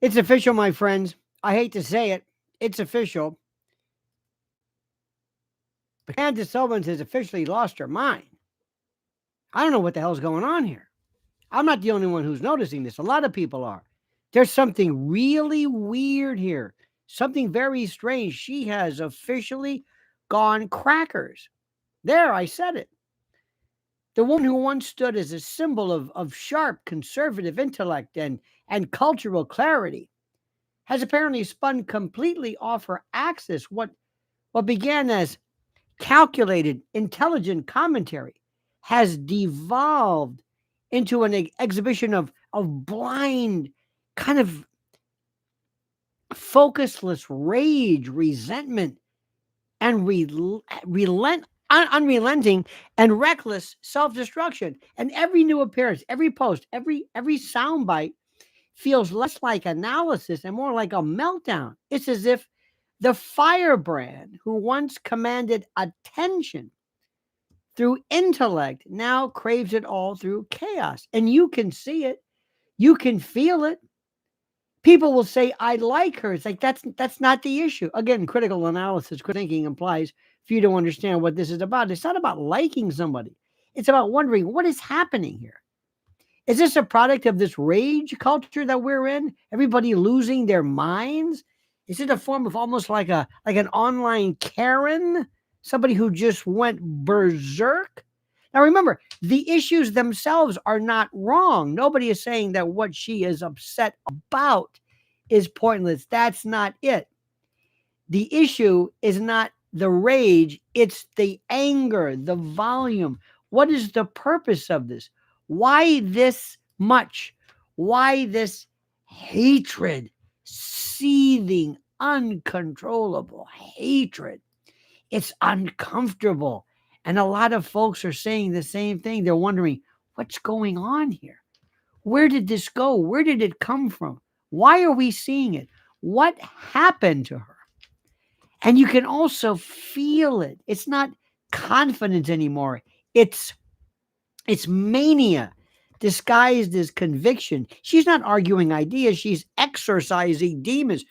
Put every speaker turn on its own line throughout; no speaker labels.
It's official, my friends. I hate to say it. It's official. But Candace Owens has officially lost her mind. I don't know what the hell's going on here. I'm not the only one who's noticing this. A lot of people are. There's something really weird here. Something very strange. She has officially gone crackers. There, I said it. The woman who once stood as a symbol of sharp conservative intellect and cultural clarity has apparently spun completely off her axis. What began as calculated, intelligent commentary has devolved into an exhibition of blind, kind of focusless rage, resentment, and unrelenting and reckless self-destruction. And every new appearance, every post, every soundbite feels less like analysis and more like a meltdown. It's as if the firebrand who once commanded attention through intellect now craves it all through chaos. And you can see it. You can feel it. People will say, I like her. It's like, that's not the issue. Again, critical analysis, critical thinking implies for you to understand what this is about. It's not about liking somebody. It's about wondering what is happening here. Is this a product of this rage culture that we're in? Everybody losing their minds? Is it a form of almost like an online Karen? Somebody who just went berserk? Now remember, the issues themselves are not wrong. Nobody is saying that what she is upset about is pointless. That's not it. The issue is not the rage, it's the anger, the volume. What is the purpose of this? Why this much? Why this hatred, seething, uncontrollable hatred? It's uncomfortable. And a lot of folks are saying the same thing. They're wondering, what's going on here? Where did this go? Where did it come from? Why are we seeing it? What happened to her? And you can also feel it. It's not confidence anymore. It's mania disguised as conviction. She's not arguing ideas. She's exorcising demons.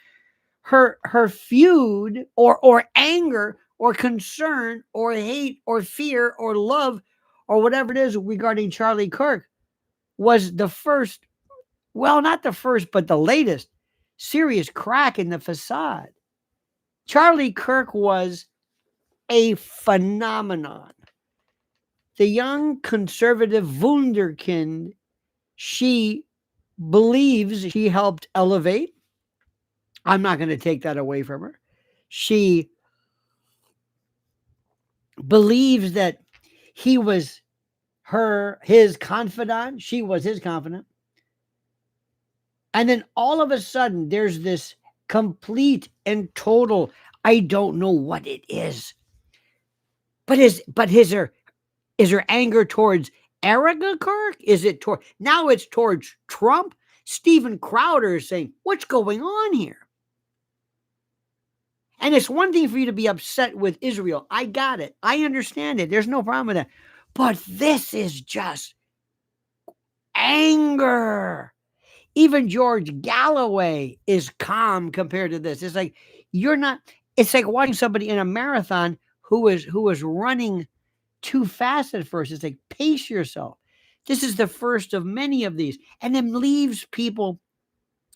Her feud or anger or concern or hate or fear or love or whatever it is regarding Charlie Kirk was the first, well, not the first, but the latest serious crack in the facade. Charlie Kirk was a phenomenon. The young conservative wunderkind she believes she helped elevate. I'm not going to take that away from her. She believes that he was his confidant. She was his confidant. And then all of a sudden, there's this complete and total, I don't know what it is. But is her anger towards Erica Kirk? Is it now it's towards Trump? Steven Crowder is saying, what's going on here? And it's one thing for you to be upset with Israel. I got it. I understand it. There's no problem with that. But this is just anger. Even George Galloway is calm compared to this. It's like it's like watching somebody in a marathon who is running too fast at first. It's like, pace yourself. This is the first of many of these. And then leaves people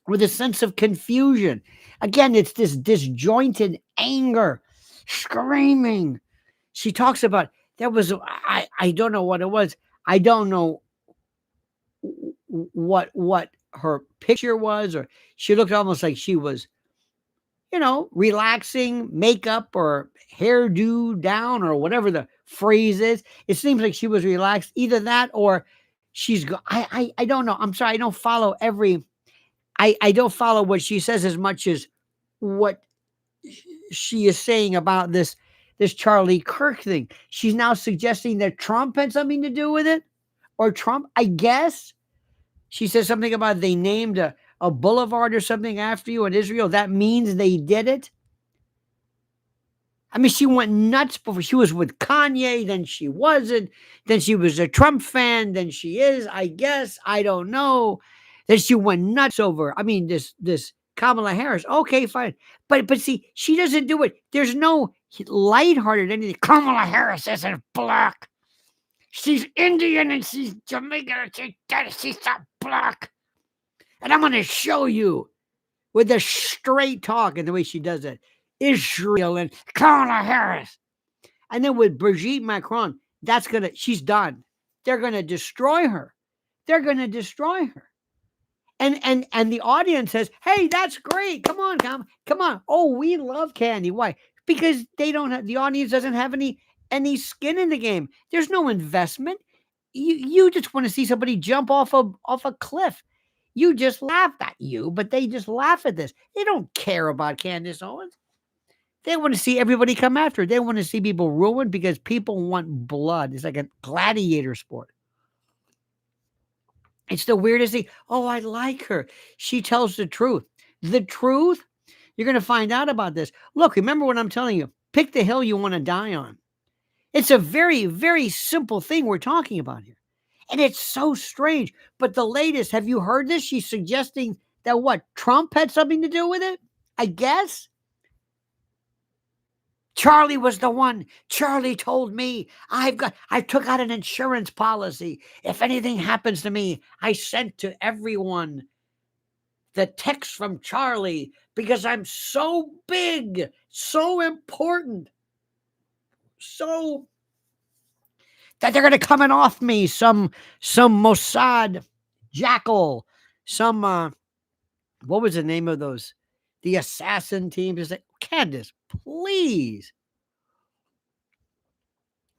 with a sense of confusion. Again, it's this disjointed anger, screaming. She talks about, I don't know what it was. I don't know what her picture was, or she looked almost like she was, relaxing, makeup or hairdo down or whatever the phrase is. It seems like she was relaxed. Either that or I don't know. I'm sorry. I don't follow I don't follow what she says as much as what she is saying about this Charlie Kirk thing. She's now suggesting that Trump had something to do with it, or Trump, I guess. She says something about they named a boulevard or something after you in Israel. That means they did it. I mean, she went nuts before. She was with Kanye, then she wasn't. Then she was a Trump fan, then she is, I guess. I don't know. that she went nuts over. I mean, this Kamala Harris. Okay, fine. But see, she doesn't do it. There's no lighthearted anything. Kamala Harris isn't black. She's Indian and she's Jamaican and she's not black. And I'm gonna show you with the straight talk and the way she does it. Israel and Kamala Harris. And then with Brigitte Macron, she's done. They're gonna destroy her. They're gonna destroy her. And the audience says, hey, that's great. Come on, come on. Oh, we love Candy. Why? Because the audience doesn't have any skin in the game. There's no investment. You just want to see somebody jump off a cliff. You just laugh at but they just laugh at this. They don't care about Candace Owens. They want to see everybody come after her. They want to see people ruined because people want blood. It's like a gladiator sport. It's the weirdest thing. Oh, I like her. She tells the truth. The truth? You're going to find out about this. Look, remember what I'm telling you. Pick the hill you want to die on. It's a very, very simple thing we're talking about here. And it's so strange. But the latest, have you heard this? She's suggesting that Trump had something to do with it? I guess. Charlie was the one. Charlie told me I took out an insurance policy. If anything happens to me, I sent to everyone the text from Charlie because I'm so big, so important, so that they're going to come and off me some Mossad jackal, some what was the name of those? The assassin team. Is like, Candace, please.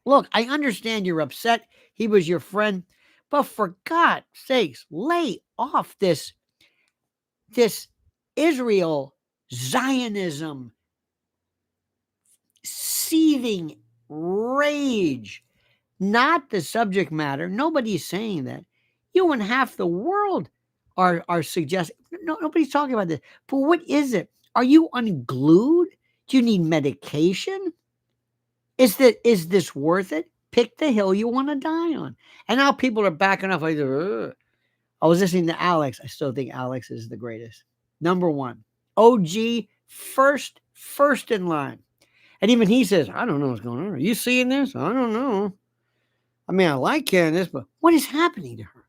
Look, I understand you're upset. He was your friend, but for God's sakes, lay off this Israel Zionism seething rage. Not the subject matter. Nobody's saying that. You and half the world are suggesting. No, nobody's talking about this. But what is it? Are you unglued? Do you need medication? Is this worth it? Pick the hill you want to die on. And now people are backing off. Like, ugh. I was listening to Alex. I still think Alex is the greatest. Number one. OG, first in line. And even he says, I don't know what's going on. Are you seeing this? I don't know. I mean, I like Candace, but what is happening to her?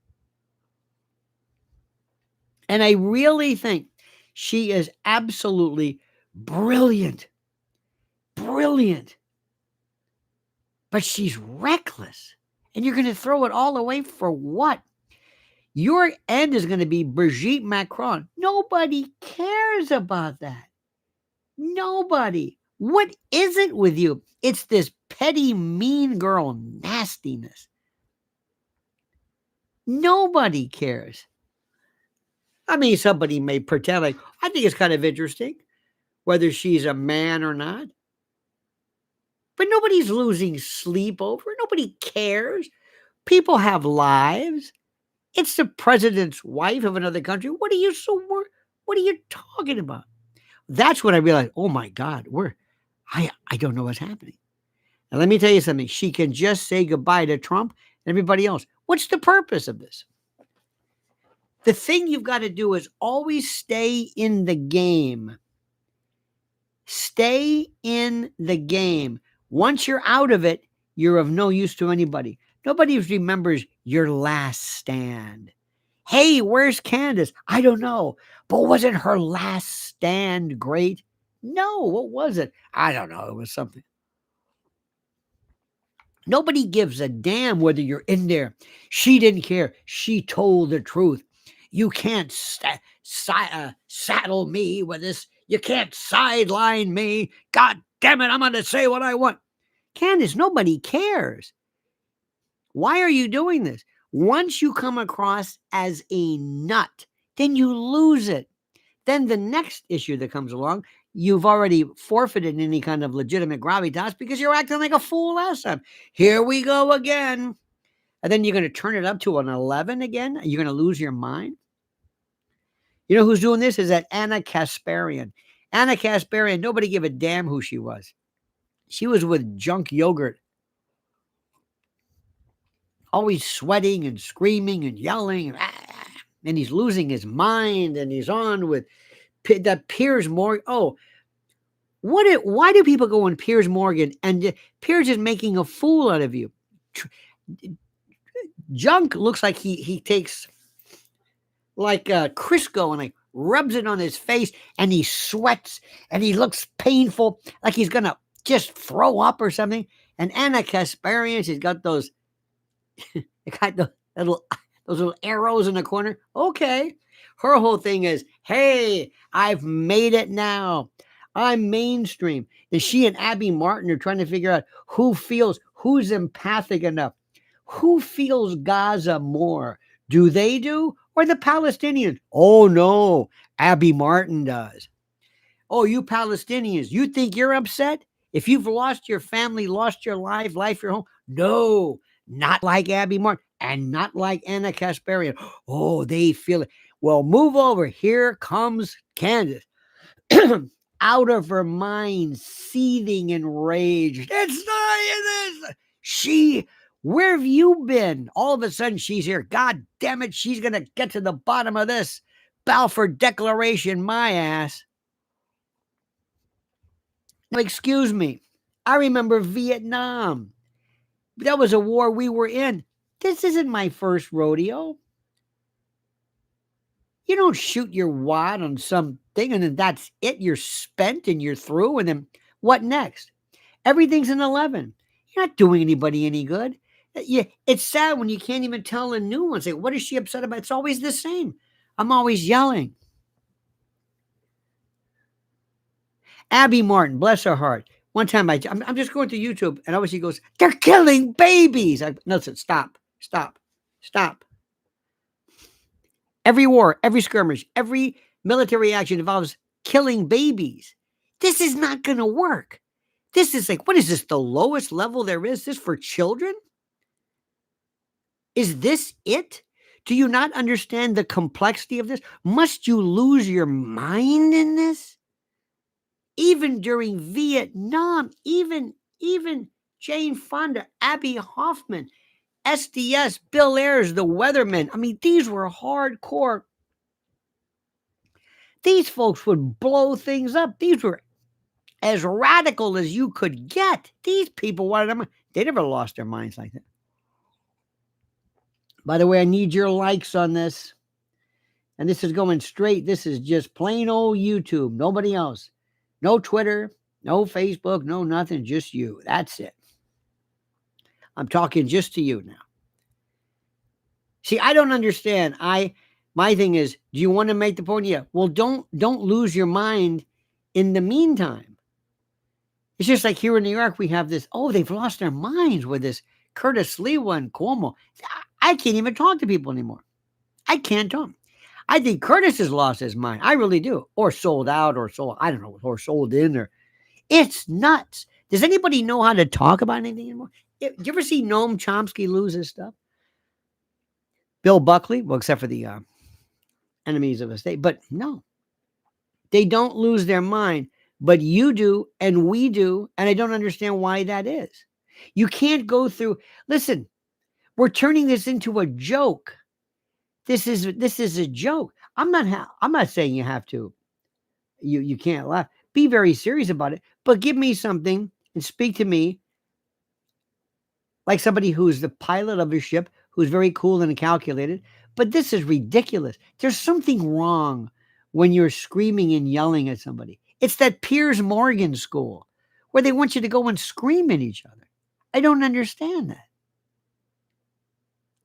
And I really think she is absolutely brilliant. Brilliant. But she's reckless. And you're going to throw it all away for what? Your end is going to be Brigitte Macron. Nobody cares about that. Nobody. What is it with you? It's this petty, mean girl nastiness. Nobody cares. I mean, somebody may pretend like, I think it's kind of interesting whether she's a man or not. But nobody's losing sleep over it. Nobody cares. People have lives. It's the president's wife of another country. What are you talking about? That's when I realized, oh my God, I don't know what's happening. Now let me tell you something. She can just say goodbye to Trump and everybody else. What's the purpose of this? The thing you've got to do is always stay in the game. Stay in the game. Once you're out of it, you're of no use to anybody. Nobody remembers your last stand. Hey, where's Candace? I don't know. But wasn't her last stand great? No, what was it? I don't know. It was something. Nobody gives a damn whether you're in there. She didn't care. She told the truth. You can't saddle me with this. You can't sideline me. God damn it, I'm going to say what I want. Candace, nobody cares. Why are you doing this? Once you come across as a nut, then you lose it. Then the next issue that comes along, you've already forfeited any kind of legitimate gravitas because you're acting like a fool last time. Here we go again. And then you're going to turn it up to an 11 again. You're going to lose your mind. You know who's doing this? Is that Anna Kasparian. Anna Kasparian, nobody gave a damn who she was. She was with junk yogurt. Always sweating and screaming and yelling. and he's losing his mind, and he's on with that Piers Morgan. Oh, why do people go on Piers Morgan and Piers is making a fool out of you? Junk looks like he takes like Crisco and like rubs it on his face, and he sweats and he looks painful, like he's gonna just throw up or something. And Anna Kasparian, she's got those those little arrows in the corner. Okay. Her whole thing is, hey, I've made it now. I'm mainstream. And she and Abby Martin are trying to figure out who's empathic enough. Who feels Gaza more? Do they do? Or the Palestinians? Oh, no. Abby Martin does. Oh, you Palestinians, you think you're upset? If you've lost your family, lost your life, your home? No, not like Abby Martin and not like Anna Kasparian. Oh, they feel it. Well, move over. Here comes Candace. Out of her mind, seething in rage. It's not where have you been? All of a sudden, she's here. God damn it, she's going to get to the bottom of this. Balfour Declaration, my ass. Now, excuse me. I remember Vietnam. That was a war we were in. This isn't my first rodeo. You don't shoot your wad on something and then that's it. You're spent and you're through. And then what next? Everything's an 11. You're not doing anybody any good. It's sad when you can't even tell a new one. Say, what is she upset about? It's always the same. I'm always yelling. Abby Martin, bless her heart. One time I'm just going through YouTube and always she goes, they're killing babies. No, stop. Every war, every skirmish, every military action involves killing babies. This is not going to work. This is like, what is this? The lowest level there is? This for children? Is this it? Do you not understand the complexity of this? Must you lose your mind in this? Even during Vietnam, even Jane Fonda, Abby Hoffman, SDS, Bill Ayers, the Weathermen. I mean, these were hardcore. These folks would blow things up. These were as radical as you could get. These people wanted them. They never lost their minds like that. By the way, I need your likes on this. And this is going straight. This is just plain old YouTube. Nobody else. No Twitter, no Facebook, no nothing. Just you. That's it. I'm talking just to you now. See, I don't understand. My thing is, do you want to make the point? Yeah. Well, don't lose your mind in the meantime. It's just like here in New York, we have this, they've lost their minds with this Curtis Lewa and Cuomo. I can't even talk to people anymore. I can't talk. I think Curtis has lost his mind. I really do. Or sold out or sold, I don't know, or sold in. Or it's nuts. Does anybody know how to talk about anything anymore? Do you ever see Noam Chomsky lose his stuff? Bill Buckley, well, except for the enemies of the state. But no, they don't lose their mind. But you do, and we do, and I don't understand why that is. You can't go through. Listen, we're turning this into a joke. This is a joke. I'm not saying you have to. You can't laugh. Be very serious about it. But give me something and speak to me like somebody who's the pilot of a ship, who's very cool and calculated. But this is ridiculous. There's something wrong when you're screaming and yelling at somebody. It's that Piers Morgan school where they want you to go and scream at each other. I don't understand that.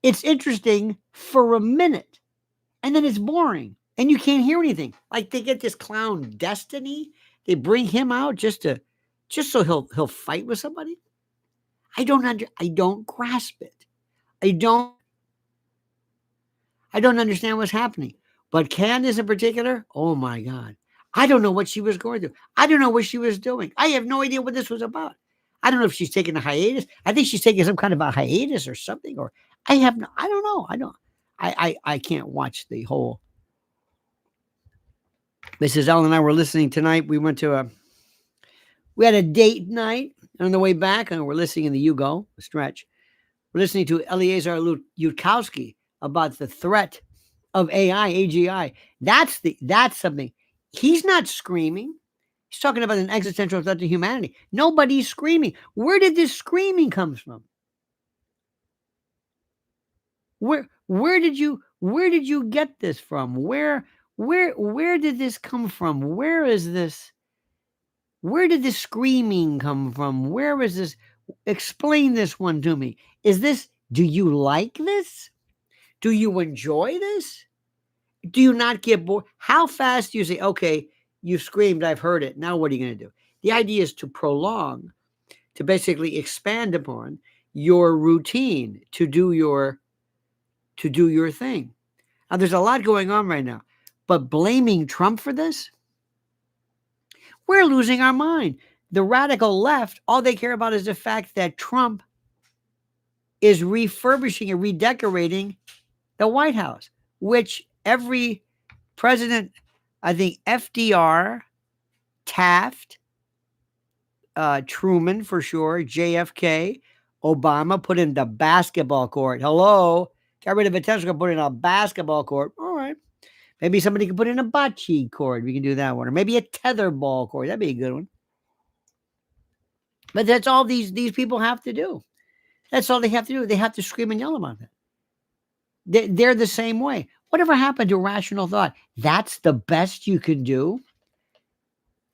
It's interesting for a minute, and then it's boring, and you can't hear anything. Like they get this clown Destiny, they bring him out just so he'll fight with somebody. I don't grasp it. I don't understand what's happening. But Candace in particular, oh my God. I don't know what she was going through. I don't know what she was doing. I have no idea what this was about. I don't know if she's taking a hiatus. I think she's taking some kind of a hiatus or something, or I don't know. I can't watch the whole. Mrs. Ellen and I were listening tonight. We had a date night on the way back, and we're listening in the Yugo stretch. We're listening to Eliezer Yudkowsky about the threat of AI, AGI. That's something. He's not screaming. He's talking about an existential threat to humanity. Nobody's screaming. Where did this screaming come from? Where did you get this from? Where did this come from? Where is this? Where did this screaming come from? Where is this? Explain this one to me. Do you like this? Do you enjoy this? Do you not get bored? How fast do you say, okay, you screamed, I've heard it. Now what are you going to do? The idea is to prolong, to basically expand upon your routine, to do your thing. Now there's a lot going on right now, but blaming Trump for this, we're losing our mind. The radical left, all they care about is the fact that Trump is refurbishing and redecorating the White House, which every president, I think FDR, Taft, Truman for sure, JFK, Obama put in the basketball court. Hello, got rid of a tennis court, put in a basketball court. All right. Maybe somebody could put in a bocce court. We can do that one. Or maybe a tetherball court. That'd be a good one. But that's all these people have to do. That's all they have to do. They have to scream and yell about that. They're the same way. Whatever happened to rational thought? That's the best you can do.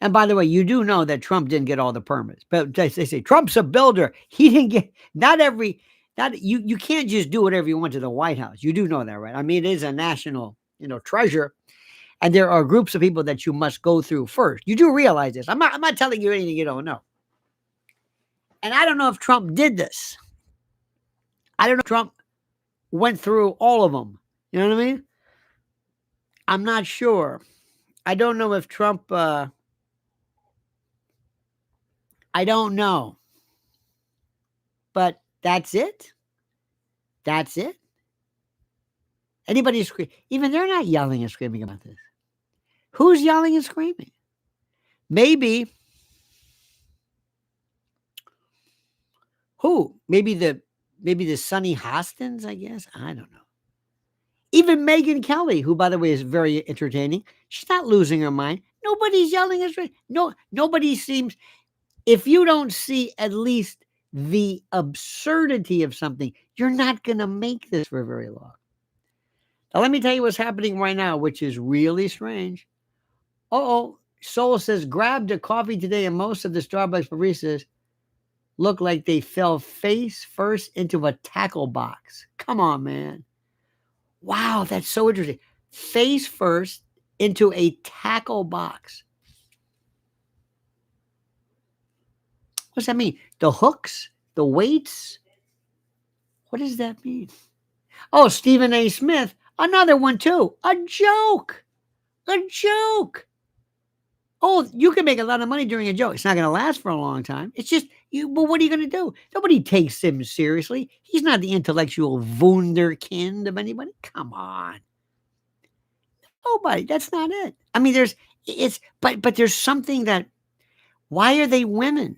And by the way, you do know that Trump didn't get all the permits. But they say Trump's a builder. He didn't get you can't just do whatever you want to the White House. You do know that, right? I mean, it is a national, treasure. And there are groups of people that you must go through first. You do realize this. I'm not telling you anything you don't know. And I don't know if Trump did this. I don't know if Trump went through all of them. You know what I mean? I'm not sure. I don't know if Trump, I don't know. But that's it. That's it. Anybody scream? Even they're not yelling and screaming about this. Who's yelling and screaming? Maybe. Who? Maybe the Sonny Hostins, I guess. I don't know. Even Megyn Kelly, who, by the way, is very entertaining. She's not losing her mind. Nobody's yelling and screaming. No, nobody seems. If you don't see at least the absurdity of something, you're not going to make this for very long. Now, let me tell you what's happening right now, which is really strange. Soul says, grabbed a coffee today, and most of the Starbucks baristas look like they fell face first into a tackle box. Come on, man. Wow, that's so interesting. Face first into a tackle box. What's that mean? The hooks? The weights? What does that mean? Oh, Stephen A. Smith. Another one, too. A joke. A joke. Oh, you can make a lot of money during a joke. It's not going to last for a long time. It's just, but what are you going to do? Nobody takes him seriously. He's not the intellectual wunderkind of anybody. Come on. Nobody. That's not it. I mean, but there's something that, why are they women?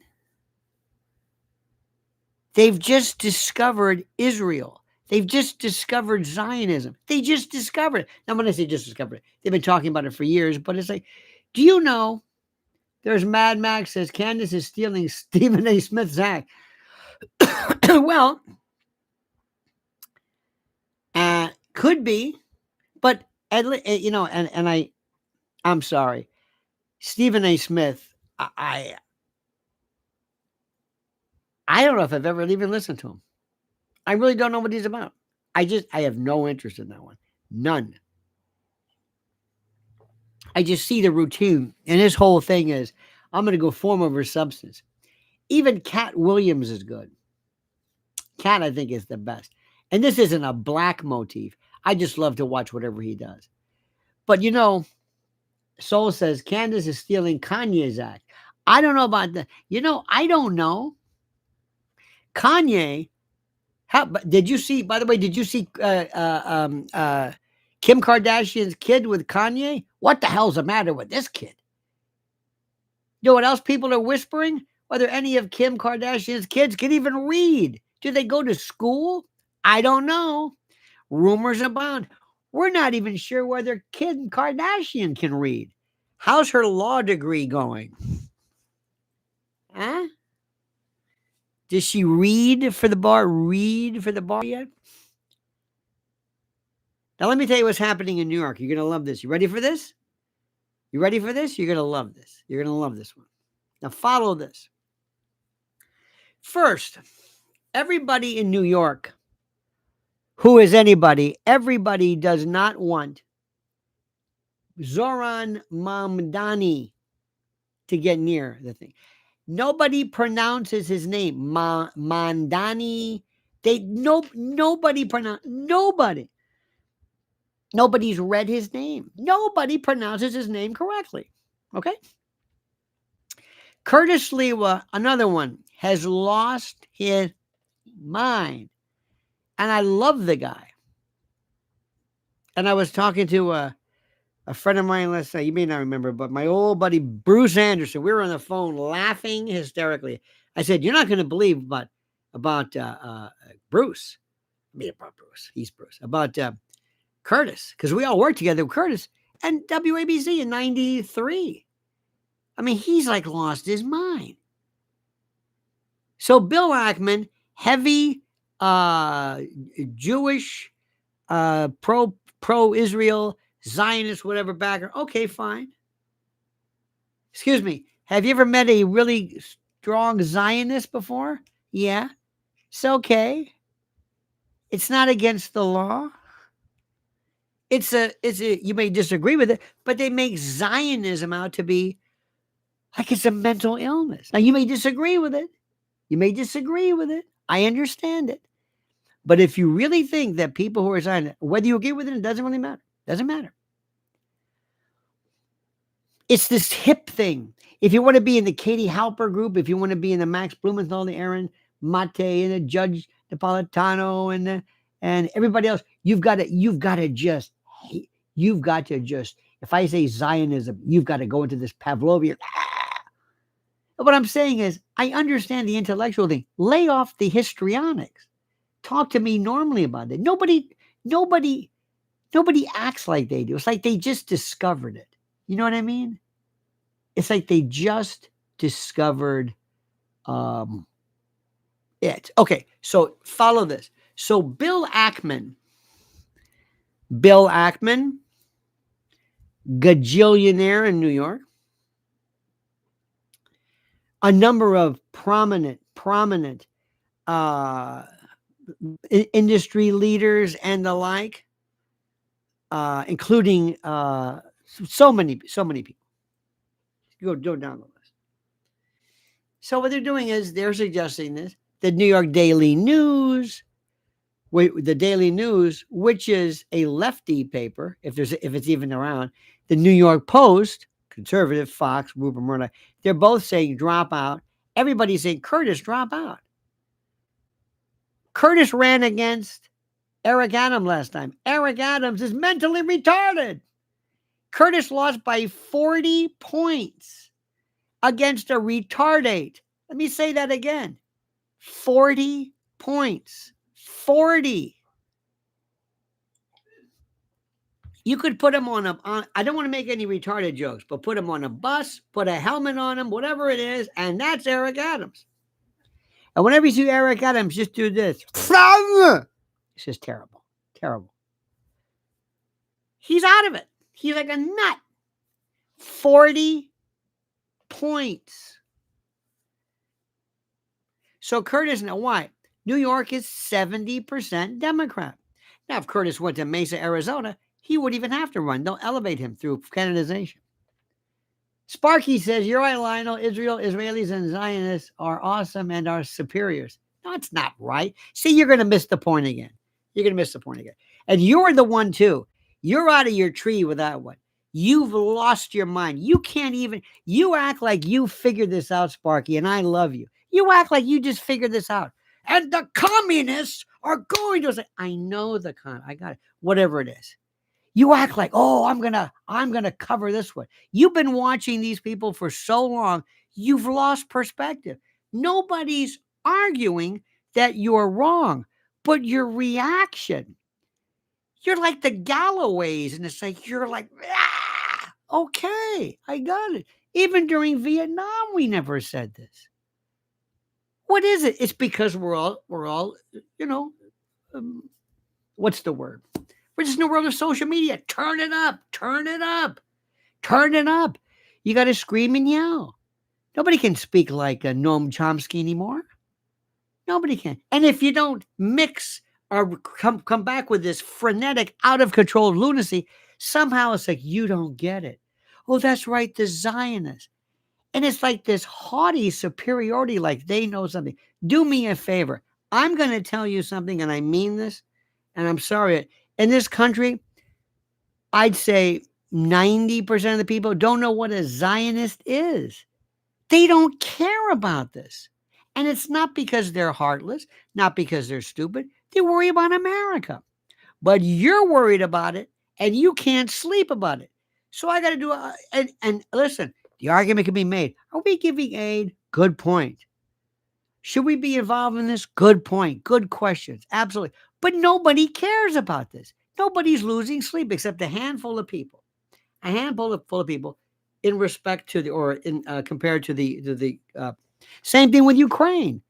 They've just discovered Israel. They've just discovered Zionism. They just discovered it. Now, when I say just discovered it, they've been talking about it for years, but it's like, do you know, there's Mad Max says Candace is stealing Stephen A. Smith's act. Well, could be, but I'm sorry, Stephen A. Smith. I don't know if I've ever even listened to him. I really don't know what he's about. I have no interest in that one. None. I just see the routine, and his whole thing is, I'm going to go form over substance. Even Cat Williams is good. Cat, I think, is the best. And this isn't a black motif. I just love to watch whatever he does. But, Soul says Candace is stealing Kanye's act. I don't know about that. I don't know. Kanye, did you see, by the way, Kim Kardashian's kid with Kanye? What the hell's the matter with this kid? You know what else people are whispering? Whether any of Kim Kardashian's kids can even read. Do they go to school? I don't know. Rumors abound. We're not even sure whether Kim Kardashian can read. How's her law degree going? Huh? Does she read for the bar? Read for the bar yet? Now, let me tell you what's happening in New York. You're going to love this. You ready for this? You ready for this? You're going to love this. You're going to love this one. Now, follow this. First, everybody in New York, who is anybody, everybody does not want Zoran Mamdani to get near the thing. Nobody pronounces his name. Mandani. Nobody pronounce. Nobody's read his name. Nobody pronounces his name correctly. Okay? Curtis Lewa, another one, has lost his mind. And I love the guy. And I was talking to a friend of mine last night. You may not remember, but my old buddy Bruce Anderson. We were on the phone laughing hysterically. I said, "You're not going to believe about Bruce. I mean, about Bruce. He's Bruce. About Curtis, because we all worked together with Curtis and WABC in '93. I mean, he's like lost his mind. So Bill Ackman, heavy Jewish, pro-Israel, Zionist, whatever background. Okay, fine. Excuse me. Have you ever met a really strong Zionist before? Yeah. It's okay. It's not against the law. You may disagree with it, but they make Zionism out to be like it's a mental illness. Now, you may disagree with it. I understand it. But if you really think that people who are Zionist, whether you agree with it doesn't really matter. Doesn't matter. It's this hip thing. If you want to be in the Katie Halper group, if you want to be in the Max Blumenthal, the Aaron Mate, and the Judge Napolitano, and everybody else, you've got to just, if I say Zionism, you've got to go into this Pavlovian. What I'm saying is, I understand the intellectual thing. Lay off the histrionics. Talk to me normally about it. Nobody acts like they do. It's like they just discovered it. You know what I mean? It's like they just discovered it. Okay, so follow this. So Bill Ackman, gajillionaire in New York, a number of prominent industry leaders and the like, including so many people. Go down the list. So what they're doing is they're suggesting this. The New York Daily News, which is a lefty paper, if it's even around, the New York Post, conservative, Fox, Rupert Murdoch, they're both saying drop out. Everybody's saying, Curtis, drop out. Curtis ran against Eric Adams last time. Eric Adams is mentally retarded. Curtis lost by 40 points against a retardate. Let me say that again. 40 points. 40. You could put him on I don't want to make any retarded jokes, but put him on a bus, put a helmet on him, whatever it is, and that's Eric Adams. And whenever you see Eric Adams, just do this. It's just terrible. Terrible. He's out of it. He's like a nut. 40 points. So Curtis, now why? New York is 70% Democrat. Now, if Curtis went to Mesa, Arizona, he wouldn't even have to run. They'll elevate him through canonization. Sparky says, you're right, Lionel. Israelis and Zionists are awesome and are superiors. No, it's not right. See, you're going to miss the point again. And you're the one, too. You're out of your tree with that one. You've lost your mind. You act like you figured this out, Sparky, and I love you. You act like you just figured this out. And the communists are going to say, I know I got it. Whatever it is. You act like, oh, I'm gonna cover this one. You've been watching these people for so long, you've lost perspective. Nobody's arguing that you're wrong, but your reaction, You're like the Galloways, and it's like you're like, ah, okay, I got it. Even during Vietnam, we never said this. What is it? It's because we're all, you know, um, what's the word? We're just in the world of social media. Turn it up, turn it up, turn it up. You got to scream and yell. Nobody can speak like Noam Chomsky anymore. Nobody can. And if you don't mix or come back with this frenetic, out of control lunacy, somehow it's like you don't get it. Oh, that's right, the Zionists. And it's like this haughty superiority, like they know something. Do me a favor. I'm going to tell you something, and I mean this, and I'm sorry. In this country, I'd say 90% of the people don't know what a Zionist is. They don't care about this. And it's not because they're heartless, not because they're stupid. They worry about America. But you're worried about it, and you can't sleep about it. So I got to do and listen, the argument can be made. Are we giving aid? Good point. Should we be involved in this? Good point. Good questions. Absolutely. But nobody cares about this. Nobody's losing sleep except a handful of people. A handful of full of people in respect to the or in compared to the same thing with Ukraine.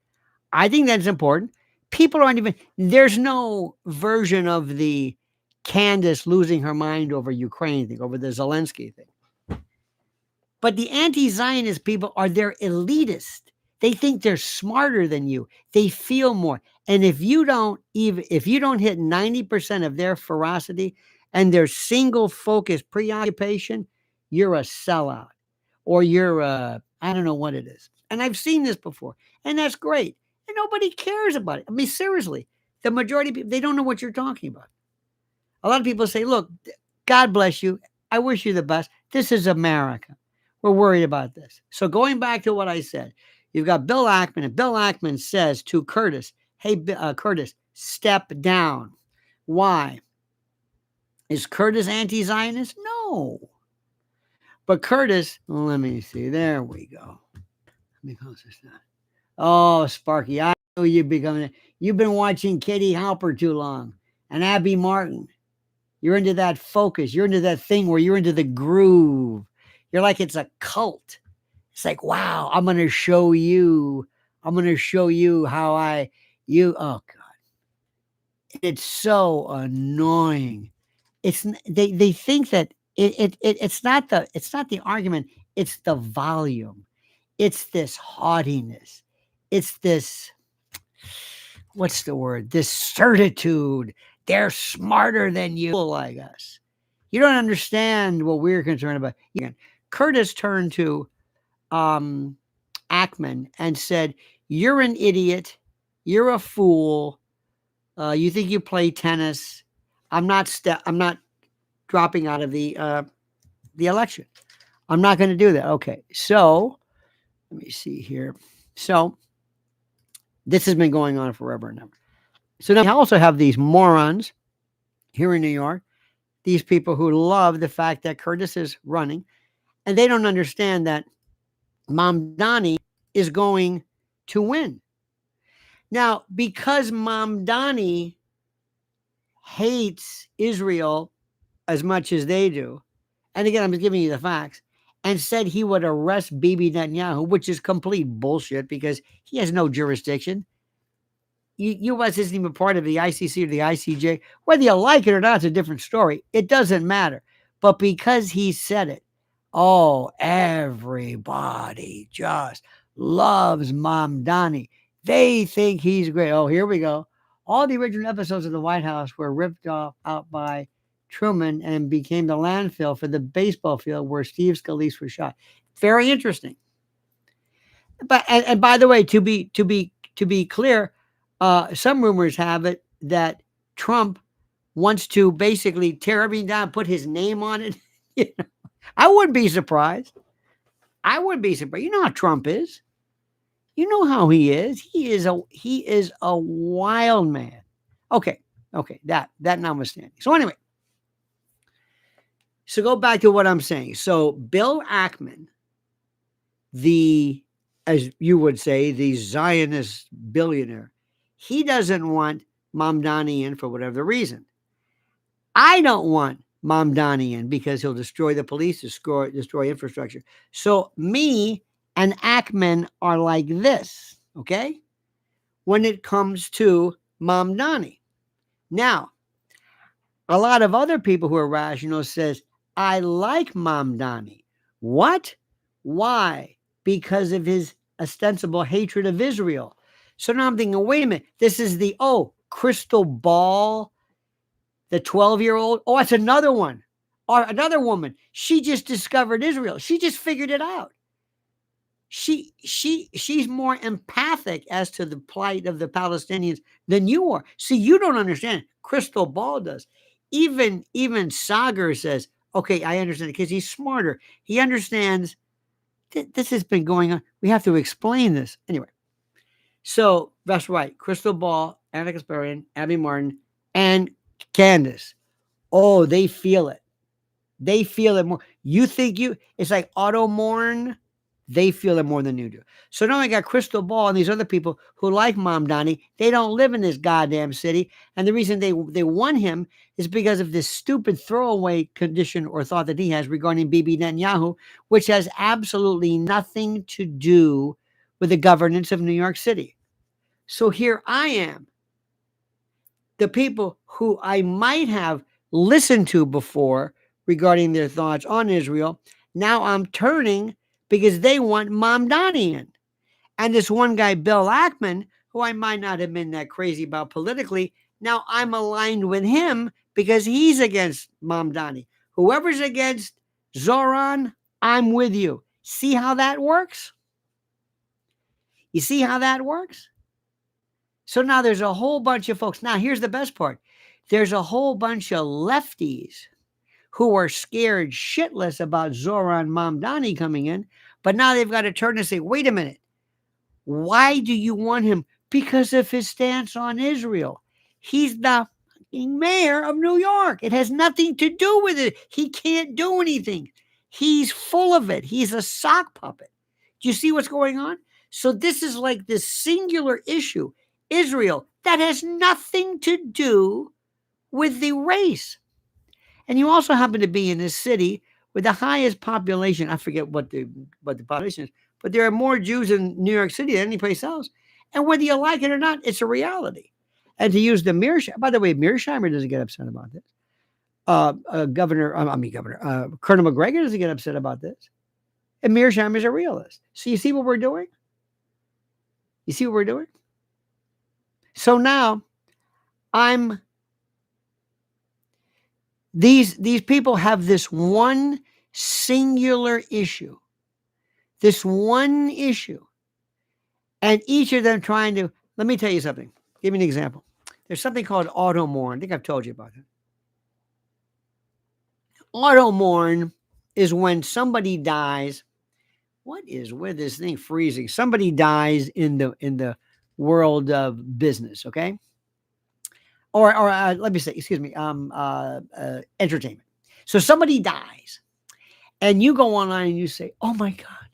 I think that's important. People aren't even there's no version of the Candace losing her mind over Ukraine thing, over the Zelensky thing. But the anti-Zionist people are they're elitist. They think they're smarter than you. They feel more. And if you don't hit 90% of their ferocity and their single focus preoccupation, you're a sellout. Or you're I don't know what it is. And I've seen this before. And that's great. And nobody cares about it. I mean, seriously, the majority of people, they don't know what you're talking about. A lot of people say, look, God bless you. I wish you the best. This is America. We're worried about this. So going back to what I said, you've got Bill Ackman, and Bill Ackman says to Curtis, hey, Curtis, step down. Why? Is Curtis anti-Zionist? No. But Curtis, let me see. There we go. Let me close this down. Oh, Sparky, I know you've been watching Katie Halper too long and Abby Martin. You're into that focus. You're into that thing where you're into the groove. You're like it's a cult. It's like, wow, I'm going to show you how oh God. It's so annoying. They think that it's not the argument, it's the volume. It's this haughtiness. It's this, what's the word? This certitude. They're smarter than you, like us. You don't understand what we're concerned about. Curtis turned to Ackman and said, "You're an idiot. You're a fool. You think you play tennis. I'm not dropping out of the election. I'm not going to do that." Okay, so let me see here. So this has been going on forever and ever. So now we also have these morons here in New York, these people who love the fact that Curtis is running, and they don't understand that Mamdani is going to win. Now, because Mamdani hates Israel as much as they do, and again, I'm just giving you the facts, and said he would arrest Bibi Netanyahu, which is complete bullshit because he has no jurisdiction. U.S. isn't even part of the ICC or the ICJ. Whether you like it or not, it's a different story. It doesn't matter. But because he said it, oh, everybody just loves Mamdani. They think he's great. Oh, here we go. All the original episodes of the White House were ripped out by Truman and became the landfill for the baseball field where Steve Scalise was shot. Very interesting. But and by the way, to be clear, some rumors have it that Trump wants to basically tear everything down, put his name on it. You know, I wouldn't be surprised. I wouldn't be surprised. You know how Trump is. You know how he is. He is a wild man. Okay. That notwithstanding. So anyway, so go back to what I'm saying. So Bill Ackman, as you would say, the Zionist billionaire, he doesn't want Mamdani in for whatever reason. I don't want Mamdani in because he'll destroy the police, destroy infrastructure. So me and Ackman are like this, okay? When it comes to Mamdani. Now, a lot of other people who are rational says, I like Mamdani. What? Why? Because of his ostensible hatred of Israel. So now I'm thinking, wait a minute, this is the crystal ball, the 12-year-old. Oh, it's another one. Or another woman. She just discovered Israel. She just figured it out. She's more empathic as to the plight of the Palestinians than you are. See, you don't understand. Crystal ball does. Even Sagar says, okay, I understand because he's smarter. He understands this has been going on. We have to explain this. Anyway, so that's right. Crystal ball, Anna Kasparian, Abby Martin, and Candace. Oh, they feel it. They feel it more. You think it's like Otto Morn. They feel it more than you do. So now I got Crystal Ball and these other people who like Mamdani. They don't live in this goddamn city. And the reason they won him is because of this stupid throwaway condition or thought that he has regarding Bibi Netanyahu, which has absolutely nothing to do with the governance of New York City. So here I am. The people who I might have listened to before regarding their thoughts on Israel, now I'm turning because they want Mamdani in. And this one guy, Bill Ackman, who I might not have been that crazy about politically, now I'm aligned with him because he's against Mamdani. Whoever's against Zoran, I'm with you. See how that works? You see how that works? So now there's a whole bunch of folks. Now, here's the best part. There's a whole bunch of lefties who are scared shitless about Zoran Mamdani coming in, but now they've got to turn and say, wait a minute, why do you want him? Because of his stance on Israel. He's the mayor of New York. It has nothing to do with it. He can't do anything. He's full of it. He's a sock puppet. Do you see what's going on? So this is like this singular issue, Israel, that has nothing to do with the race. And you also happen to be in a city with the highest population. I forget what the population is, but there are more Jews in New York City than any place else. And whether you like it or not, it's a reality. And to use the Mearsheimer, by the way, Mearsheimer doesn't get upset about this. Colonel McGregor doesn't get upset about this. And Mearsheimer is a realist. So you see what we're doing? You see what we're doing? So now these people have this one singular issue. This one issue. And each of them trying to, let me tell you something. Give me an example. There's something called auto-mourn. I think I've told you about it. Auto-mourn is when somebody dies. What is with this thing freezing? Somebody dies in the world of business, okay? Or let me say, entertainment. So somebody dies, and you go online and you say, "Oh my God,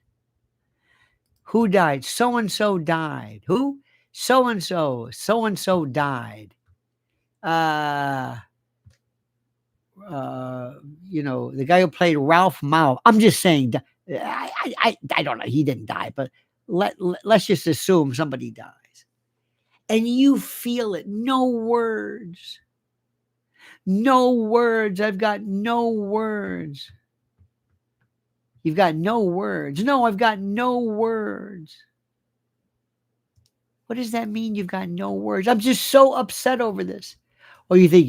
who died? So and so died. Who? So and so died. The guy who played Ralph Mao. I'm just saying. I don't know. He didn't die, but let's just assume somebody dies, and you feel it. No words. No words. I've got no words. You've got no words. No, I've got no words. What does that mean? You've got no words. I'm just so upset over this. Or you think